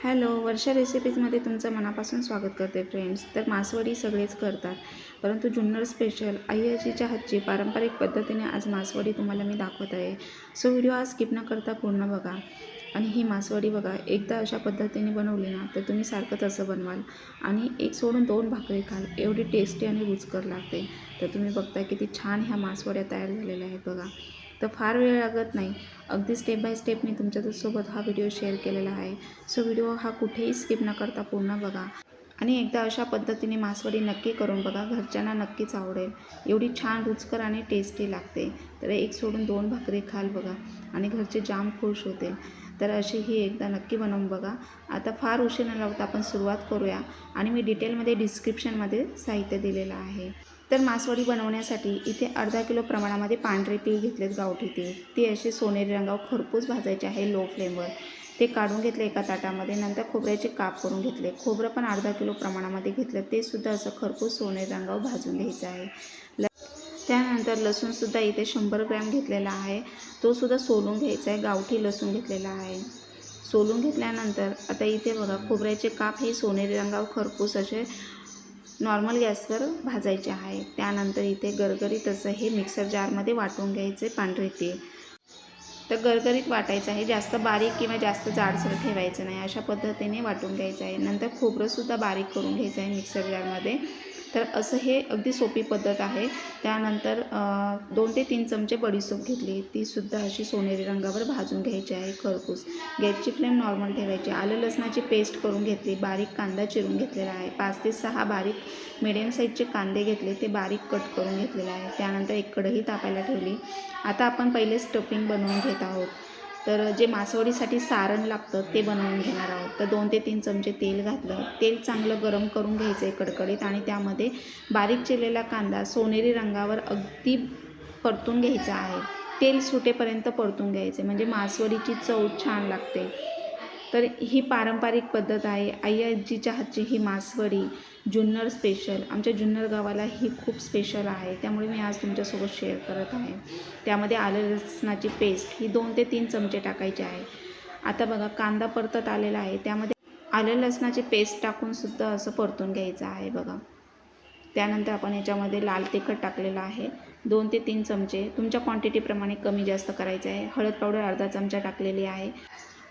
Hello, वर्षा रेसिपीजमध्ये तुमचं मनापासून स्वागत करते फ्रेंड्स. तर मासवडी सगळेच करतात, परंतु जुन्नर स्पेशल आई आजीच्या हातची पारंपरिक पद्धतीने आज मासवडी तुम्हाला मी दाखवत आहे. सो व्हिडिओ आज स्किप न करता पूर्ण बघा. आणि ही मासवडी बघा, एकदा अशा पद्धतीने बनवली ना तर तुम्ही सारखंच असं बनवाल आणि एक सोडून दोन भाकरी खाल, एवढी टेस्टी आणि रुचकर लागते. तर तुम्ही बघताय किती छान ह्या मासवड्या तयार झालेल्या आहेत बघा. तर फार वेळ लागत नाही, अगदी स्टेप बाय स्टेप मी तुमच्यासोबत हा व्हिडिओ शेअर केलेला आहे. सो व्हिडिओ हा कुठेही स्किप न करता पूर्ण बघा आणि एकदा अशा पद्धतीने मासवडी नक्की करून बघा, घरच्यांना नक्कीच आवडेल. एवढी छान रुचकर आणि टेस्टी लागते. तर एक सोडून दोन भाकरी खाल बघा आणि घरचे जाम खुश होतील. तर अशी ही एकदा नक्की बनवून बघा. आता फार उशीर न लावता आपण सुरुवात करूया आणि मी डिटेलमध्ये डिस्क्रिप्शनमध्ये साहित्य दिलेलं आहे. तर मासवडी बनवण्यासाठी इथे अर्धा किलो प्रमाणामध्ये पांढरे तीळ घेतलेत, गावठी तीळ. ते असे सोनेरी रंगावर खरपूस भाजायचे आहे लो फ्लेमवर. ते काढून घेतले एका ताटामध्ये. नंतर खोबऱ्याचे काप करून घेतले. खोबरं पण अर्धा किलो प्रमाणामध्ये घेतलं. ते सुद्धा असं खरपूस सोनेरी रंगावर भाजून घ्यायचं आहे. त्यानंतर लसूणसुद्धा इथे 100 ग्रॅम घेतलेला आहे. तो सुद्धा सोलून घ्यायचा आहे. गावठी लसूण घेतलेला आहे. सोलून घेतल्यानंतर आता इथे बघा, खोबऱ्याचे काप हे सोनेरी रंगावर खरपूस असे नॉर्मल गॅसवर भाजायचे आहे. त्यानंतर इथे गरगरीत असं हे मिक्सर जारमध्ये वाटून घ्यायचे पांढरे तीळ. तर गरगरीत वाटायचं आहे, जास्त बारीक किंवा जास्त जाडसर ठेवायचं नाही, अशा पद्धतीने वाटून घ्यायचं आहे. नंतर खोबरंसुद्धा बारीक करून घ्यायचं आहे मिक्सर जारमध्ये. तर असं हे अगदी सोपी पद्धत आहे. त्यानंतर 2 ते 3 चमचे बडीशेप घेतली, तीसुद्धा अशी सोनेरी रंगावर भाजून घ्यायची आहे खरपूस. गॅसची फ्लेम नॉर्मल ठेवायची. आलं लसणाची पेस्ट करून घेतली. बारीक कांदा चिरून घेतलेला आहे. 5 ते 6 बारीक मिडियम साईजचे कांदे घेतले, ते बारीक कट करून घेतलेले आहे. त्यानंतर एक कढई तापायला ठेवली. आता आपण पहिले स्टफिंग बनवून घेत आहोत. तर जे मासवडीसाठी सारण लागतं ते बनवून घेणार आहोत. तर 2 ते 3 चमचे तेल घातलं. तेल चांगलं गरम करून घ्यायचं आहे कडकडीत आणि त्यामध्ये बारीक चिरलेला कांदा सोनेरी रंगावर अगदी परतून घ्यायचा आहे. तेल सुटेपर्यंत परतून घ्यायचे, म्हणजे मासवडीची चव छान लागते. तर ही पारंपरिक पद्धत आहे. आई आजीच्या हातची ही मासवडी जुन्नर स्पेशल, आमच्या जुन्नर गावाला ही खूप स्पेशल आहे. त्यामुळे मी आज तुमच्यासोबत शेअर करत आहे. त्यामध्ये आलं लसणाची पेस्ट ही 2 ते 3 चमचे टाकायची आहे. आता बघा, कांदा परतत आलेला आहे. त्यामध्ये आलं लसणाची पेस्ट टाकूनसुद्धा असं परतून घ्यायचं आहे बघा. त्यानंतर आपण याच्यामध्ये लाल तिखट टाकलेलं आहे 2 ते 3 चमचे. तुमच्या क्वांटिटीप्रमाणे कमी जास्त करायचं आहे. हळद पावडर अर्धा चमचा टाकलेली आहे.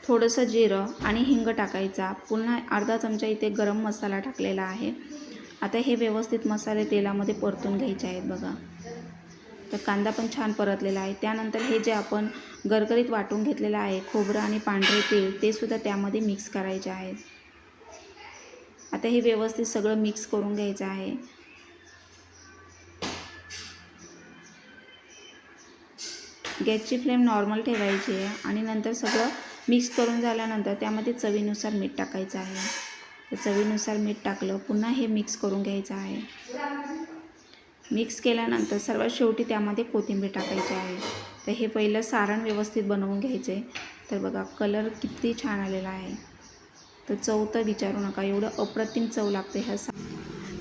थोडंसं जिरं आणि हिंग टाकायचा. पुन्हा अर्धा चमचा इथे गरम मसाला टाकलेला आहे. आता हे व्यवस्थित मसाले तेलामध्ये परतून घ्यायचे आहेत बघा. तर कांदा पण छान परतलेला आहे. त्यानंतर हे जे आपण गरगरीत वाटून घेतलेलं आहे खोबरं आणि पांढरे तीळ, ते सुद्धा त्यामध्ये मिक्स करायचे आहे. आता हे व्यवस्थित सगळं मिक्स करून घ्यायचं आहे. गॅसची फ्लेम नॉर्मल ठेवायची आहे आणि नंतर सगळं मिक्स करून झाल्यानंतर त्यामध्ये चवीनुसार मीठ टाकायचं आहे. तर चवीनुसार मीठ टाकलं. पुन्हा हे मिक्स करून घ्यायचं आहे. मिक्स केल्यानंतर सर्वात शेवटी त्यामध्ये कोथिंबीर टाकायची आहे. तर हे पहिलं सारण व्यवस्थित बनवून घ्यायचं आहे. तर बघा, कलर किती छान आलेला आहे. तर चव तर विचारू नका, एवढं अप्रतिम चव लागते ह्या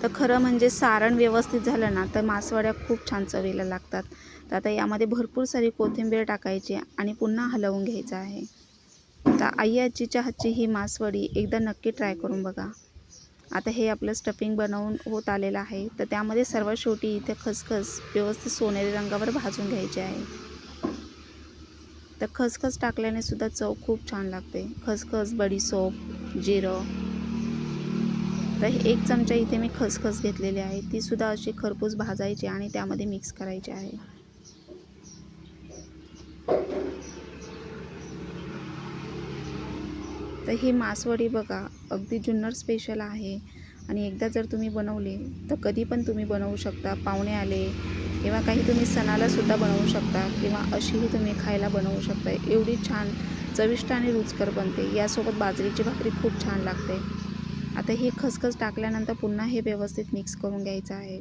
तर खरं म्हणजे सारण व्यवस्थित झालं ना तर मासवड्या खूप छान चवीला लागतात. तर आता यामध्ये भरपूर सारी कोथिंबीर टाकायची आणि पुन्हा हलवून घ्यायचं आहे. तर आई आजीच्या हातची ही मासवडी एकदा नक्की ट्राय करून बघा. आता हे आपलं स्टफिंग बनवून होत आलेलं आहे. तर त्यामध्ये सर्वात शेवटी इथे खसखस व्यवस्थित सोनेरी रंगावर भाजून घ्यायची आहे. तर खसखस टाकल्याने सुद्धा चव खूप छान लागते. खसखस, बडीशेप, जिरं. तर 1 चमचा इथे मी खसखस घेतलेली आहे. ती सुद्धा अशी खरपूस भाजायची आणि त्यामध्ये मिक्स करायची आहे. तर ही मासवडी बघा, अगदी जुन्नर स्पेशल आहे आणि एकदा जर तुम्ही बनवले तर कधी पण तुम्ही बनवू शकता. पाहुणे आले किंवा काही तुम्ही सणालासुद्धा बनवू शकता किंवा अशीही तुम्ही खायला बनवू शकता. एवढी छान चविष्ट आणि रुचकर बनते. यासोबत बाजरीची भाकरी खूप छान लागते. आता ही खसखस टाकल्यानंतर पुन्हा हे व्यवस्थित मिक्स करून घ्यायचं आहे.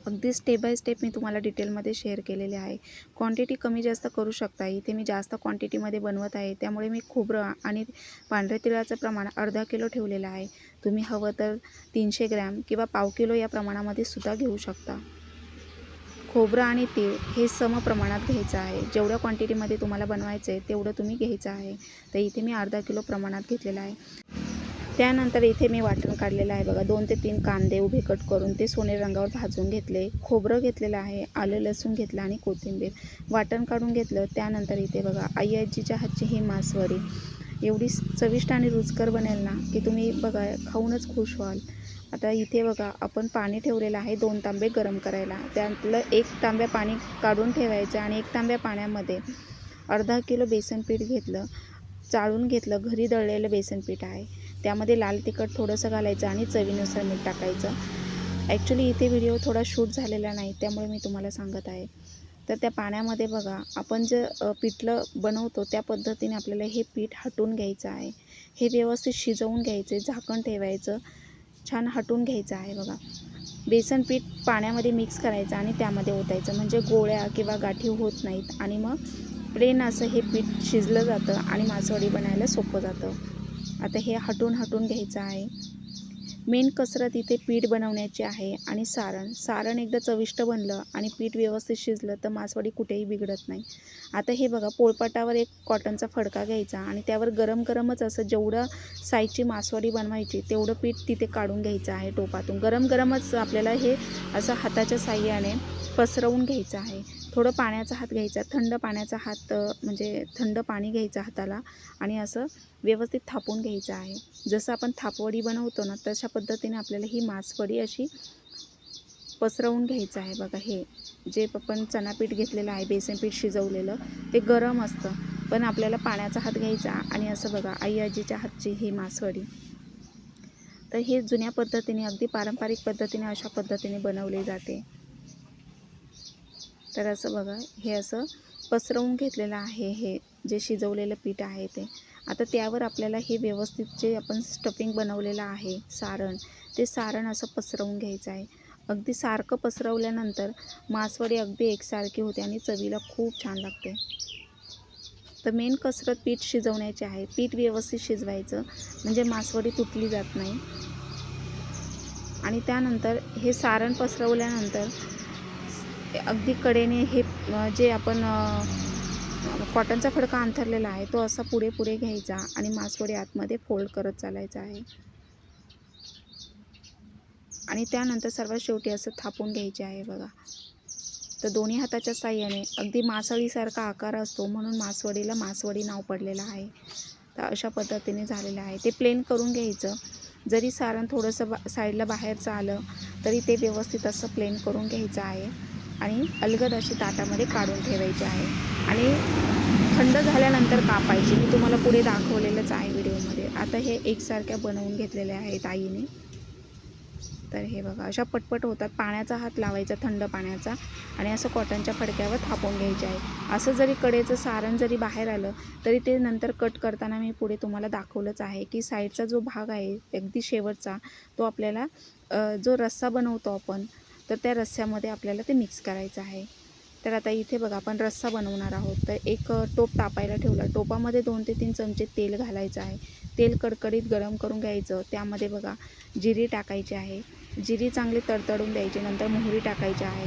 अगदी स्टेप बाय स्टेप मी तुम्हाला डिटेलमध्ये शेअर केलेले आहे. क्वांटिटी कमी जास्त करू शकता. इथे मी जास्त क्वांटिटीमध्ये बनवत आहे, त्यामुळे मी खोबरं आणि पांढऱ्या तिळाचं प्रमाण अर्धा किलो ठेवलेलं आहे. तुम्ही हवं तर 300 ग्रॅम किंवा पाव किलो या प्रमाणामध्ये सुद्धा घेऊ शकता. खोबरं आणि तीळ हे सम प्रमाणात घ्यायचं आहे. जेवढ्या क्वांटिटीमध्ये तुम्हाला बनवायचं आहे तेवढं तुम्ही घ्यायचं आहे. तर इथे मी अर्धा किलो प्रमाणात घेतलेलं आहे. त्यानंतर इथे मी वाटण काढलेलं आहे बघा. 2 ते 3 कांदे उभे कट करून ते सोनेरी रंगावर भाजून घेतले. खोबरं घेतलेलं आहे, आलं लसूण घेतलं आणि कोथिंबीर वाटण काढून घेतलं. त्यानंतर इथे बघा आजीच्या हातची ही मासवडी एवढी चविष्ट आणि रुचकर बनेल ना की तुम्ही बघा खाऊनच खुश व्हाल. आता इथे बघा आपण पाणी ठेवलेलं आहे 2 तांबे गरम करायला. त्यातलं 1 तांब्या पाणी काढून ठेवायचं आणि 1 तांब्या पाण्यामध्ये अर्धा किलो बेसन पीठ घेतलं, चाळून घेतलं. घरी दळलेलं बेसन पीठ आहे. त्यामध्ये लाल तिखट थोडंसं घालायचं आणि चवीनुसार मीठ टाकायचं. ॲक्च्युली इथे व्हिडिओ थोडा शूट झालेला नाही त्यामुळे मी तुम्हाला सांगत आहे. तर त्या पाण्यामध्ये बघा आपण जे पिठलं बनवतो त्या पद्धतीने आपल्याला हे पीठ हटवून घ्यायचं आहे. हे व्यवस्थित शिजवून घ्यायचे, झाकण ठेवायचं, छान हटवून घ्यायचं आहे बघा. बेसन पीठ पाण्यामध्ये मिक्स करायचं आणि त्यामध्ये ओतायचं म्हणजे गोळ्या किंवा गाठी होत नाहीत आणि मग प्लेन असं हे पीठ शिजलं जातं आणि मासवडी बनायला सोपं जातं. आता हे हटून घ्यायचं आहे. मेन कसरत इथे पीठ बनवण्याची आहे आणि सारण एकदा चविष्ट बनलं आणि पीठ व्यवस्थित शिजलं तर मासवडी कुठेही बिघडत नाही. आता हे बघा पोळपाटावर एक कॉटनचा फडका घ्यायचा आणि त्यावर गरमच असं जेवढं साईजची मासवडी बनवायची तेवढं पीठ तिथे काढून घ्यायचं आहे टोपातून. गरमच आपल्याला हे असं हाताच्या साहाय्याने पसरवून घ्यायचं आहे. थोडं पाण्याचा हात घ्यायचा, थंड पाण्याचा हात म्हणजे थंड पाणी घ्यायचं हाताला आणि असं व्यवस्थित थापून घ्यायचं आहे. जसं आपण थापवडी बनवतो ना तशा पद्धतीने आपल्याला ही मासवडी अशी पसरवून घ्यायचं आहे बघा. हे जे आपण चणापीठ घेतलेलं आहे, बेसन पीठ शिजवलेलं ते गरम असतं, पण आपल्याला पाण्याचा हात घ्यायचा आणि असं बघा आजीच्या हातची ही मासवडी. तर हे जुन्या पद्धतीने अगदी पारंपरिक पद्धतीने अशा पद्धतीने बनवली जाते. तर असं बघा हे असं पसरवून घेतलेलं आहे हे जे शिजवलेलं पीठ आहे ते. आता त्यावर आपल्याला हे व्यवस्थित जे आपण स्टफिंग बनवलेलं आहे ते सारण असं पसरवून घ्यायचं आहे. अगदी सारखं पसरवल्यानंतर मासवडी अगदी एकसारखी होते आणि चवीला खूप छान लागते. तर मेन कसरत पीठ शिजवण्याची आहे. पीठ व्यवस्थित शिजवायचं म्हणजे मासवडी तुटली जात नाही. आणि त्यानंतर हे सारण पसरवल्यानंतर अगदी कडेने हे जे आपण कॉटनचा फडका अंथरलेला आहे तो असा पुढे घ्यायचा आणि मासवडी आतमध्ये फोल्ड करत चालायचं आहे. आणि त्यानंतर सर्वात शेवटी असं थापून घ्यायचे आहे बघा. तर दोन्ही हाताच्या साहाय्याने अगदी मासळीसारखा आकार असतो म्हणून मासवडीला मासवडी नाव पडलेलं आहे. तर अशा पद्धतीने झालेलं आहे. ते प्लेन करून घ्यायचं. जरी सारण थोडंसं साईडला बाहेरचं आलं तरी ते व्यवस्थित असं प्लेन करून घ्यायचं आहे आणि अलगद अशी ताटामध्ये काढून ठेवायची आहे आणि थंड झाल्यानंतर कापायची. मी तुम्हाला पुढे दाखवलेलंच आहे व्हिडिओमध्ये. आता हे एकसारख्या बनवून घेतलेल्या आहेत आईने. तर हे बघा अशा पटपट होतात. पाण्याचा हात लावायचा, थंड पाण्याचा, आणि असं कॉटनच्या फडक्यावर थापून घ्यायचे आहे. असं जरी कडेचं सारण जरी बाहेर आलं तरी ते नंतर कट करताना मी पुढे तुम्हाला दाखवलंच आहे की साईडचा जो भाग आहे अगदी शेवटचा तो आपल्याला जो रस्सा बनवतो आपण तर त्या रस्स्यामध्ये आपल्याला ते मिक्स करायचं आहे. तर आता इथे बघा आपण रस्सा बनवणार आहोत. तर एक टोप तापायला ठेवला. टोपामध्ये 2 ते 3 चमचे तेल घालायचं आहे. तेल कडकडीत गरम करून घ्यायचं. त्यामध्ये बघा जिरी टाकायची आहे. जिरी चांगली तडतडून द्यायची. नंतर मोहरी टाकायची आहे.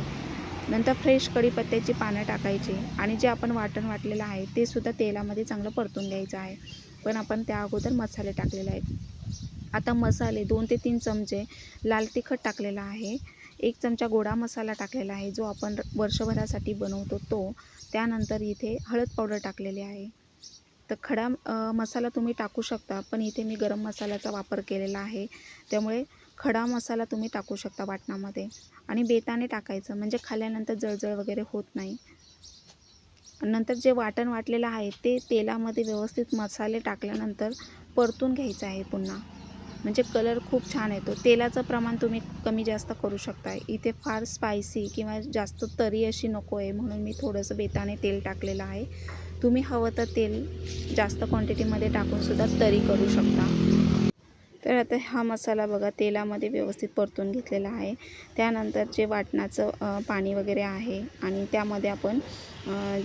नंतर फ्रेश कढीपत्त्याची पानं टाकायची आणि जे आपण वाटण वाटलेलं आहे ते सुद्धा तेलामध्ये चांगलं परतून घ्यायचं आहे. पण आपण त्या अगोदर मसाले टाकलेले आहेत. आता मसाले 2 ते 3 चमचे लाल तिखट टाकलेला आहे. 1 चमचा गोडा मसाला टाकलेला आहे जो आपण वर्षभरासाठी बनवतो तो. त्यानंतर इथे हळद पावडर टाकलेली आहे. तर खडा मसाला तुम्ही टाकू शकता, पण इथे मी गरम मसाल्याचा वापर केलेला आहे त्यामुळे खडा मसाला तुम्ही टाकू शकता वाटणामध्ये. आणि बेताने टाकायचं म्हणजे खाल्ल्यानंतर जळजळ वगैरे होत नाही. नंतर जे वाटण वाटलेलं आहे ते तेलामध्ये व्यवस्थित मसाले टाकल्यानंतर परतून घ्यायचं आहे पुन्हा, म्हणजे कलर खूप छान येतो. तेलाचं प्रमाण तुम्ही कमी जास्त करू शकता. इथे फार स्पायसी किंवा जास्त तरी अशी नको आहे म्हणून मी थोडंसं बेताने तेल टाकलेलं आहे. तुम्ही हवं तर तेल जास्त क्वांटिटीमध्ये टाकूनसुद्धा तरी करू शकता. तर आता हा मसाला बघा तेलामध्ये व्यवस्थित परतून घेतलेला आहे. त्यानंतर जे वाटणाचं पाणी वगैरे आहे आणि त्यामध्ये आपण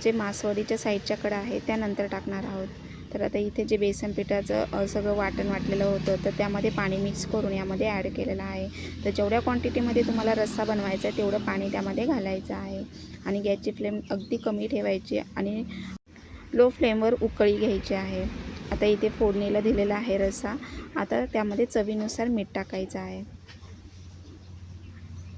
जे मासवडीच्या साईडच्या कडा आहे त्यानंतर टाकणार आहोत. तर आता इथे जे बेसन पिठाचं सगळं वाटण वाटलेलं होतं तर त्यामध्ये पाणी मिक्स करून यामध्ये ॲड केलेलं आहे. तर जेवढ्या क्वांटिटीमध्ये तुम्हाला रस्सा बनवायचा आहे तेवढं पाणी त्यामध्ये घालायचं आहे आणि गॅसची फ्लेम अगदी कमी ठेवायची आणि लो फ्लेमवर उकळी घ्यायची आहे. आता इथे फोडणीला दिलेला आहे रस्सा. आता त्यामध्ये चवीनुसार मीठ टाकायचं आहे.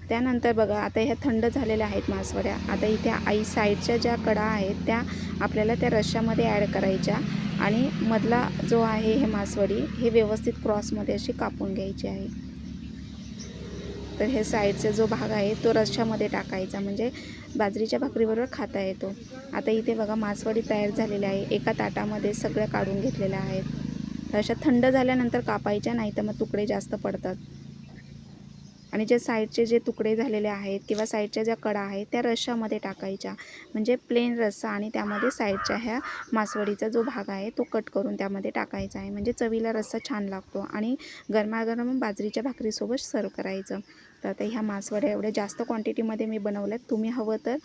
त्यानंतर बघा आता ह्या थंड झालेल्या आहेत मासवड्या. आता इथे आई साईडच्या ज्या कडा आहेत त्या आपल्याला त्या रश्श्यामध्ये ॲड करायच्या आणि मधला जो आहे हे मासवडी हे व्यवस्थित क्रॉसमध्ये अशी कापून घ्यायची आहे. तर हे साईडचा जो भाग आहे तो रश्श्यामध्ये टाकायचा म्हणजे बाजरीच्या भाकरीबरोबर खाता येतो. आता इथे बघा मासवडी तयार झालेली आहे. एका ताटामध्ये सगळ्या काढून घेतलेल्या आहेत. तर अशा थंड झाल्यानंतर कापायच्या, नाही तर मग तुकडे जास्त पडतात. आणि जे साईडचे जे तुकडे झालेले आहेत किंवा साईडच्या ज्या कडा आहेत त्या रश्श्यामध्ये टाकायच्या म्हणजे प्लेन रस्सा आणि त्यामध्ये साईडच्या ह्या मासवडीचा जो भाग आहे तो कट करून त्यामध्ये टाकायचा आहे. म्हणजे चवीला रस्सा छान लागतो आणि गरमागरम बाजरीच्या भाकरीसोबत सर्व करायचं. तर आता ह्या मासवड्या एवढ्या जास्त क्वांटिटीमध्ये मी बनवल्यात. तुम्ही हवं तर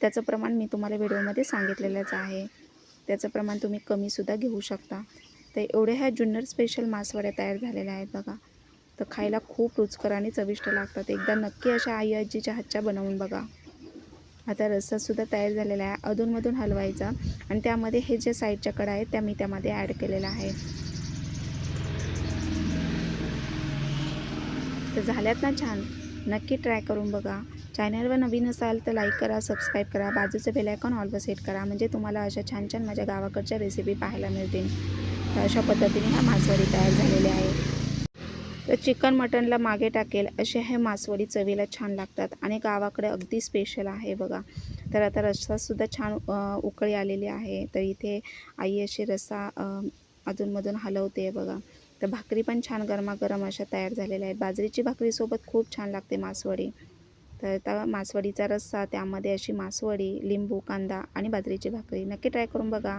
त्याचं प्रमाण मी तुम्हाला व्हिडिओमध्ये सांगितलेलंच आहे. त्याचं प्रमाण तुम्ही कमीसुद्धा घेऊ शकता. तर एवढ्या ह्या जुन्नर स्पेशल मासवड्या तयार झालेल्या आहेत बघा. तर खायला खूप रुचकर आणि चविष्ट लागतात. एकदा नक्की अशा आई आजीच्या हातच्या बनवून बघा. आता रस्सासुद्धा तयार झालेला आहे. अधूनमधून हलवायचा आणि त्यामध्ये हे जे साईडच्या कडा आहेत त्या मी त्यामध्ये ॲड केलेल्या आहे. तर झाल्यात ना छान. नक्की ट्राय करून बघा. चॅनलवर नवीन असाल तर लाईक करा, सबस्क्राईब करा, बाजूचं बेल आयकॉन ऑलवर सेट करा म्हणजे तुम्हाला अशा छान छान माझ्या गावाकडच्या रेसिपी पाहायला मिळतील. तर अशा पद्धतीने ह्या मासवडी तयार झालेल्या आहे. तर चिकन मटनला मागे टाकेल असे हे मासवडी चवीला छान लागतात आणि गावाकडे अगदी स्पेशल आहे बघा. तर आता रस्सासुद्धा छान उकळी आलेली आहे. तर इथे आई अशी रस्सा अधूनमधून हलवते बघा. तर भाकरी पण छान गरमागरम अशा तयार झालेल्या आहेत. बाजरीची भाकरीसोबत खूप छान लागते मासवडी. तर आता मासवडीचा रस्सा, त्यामध्ये अशी मासवडी, लिंबू, कांदा आणि बाजरीची भाकरी नक्की ट्राय करून बघा.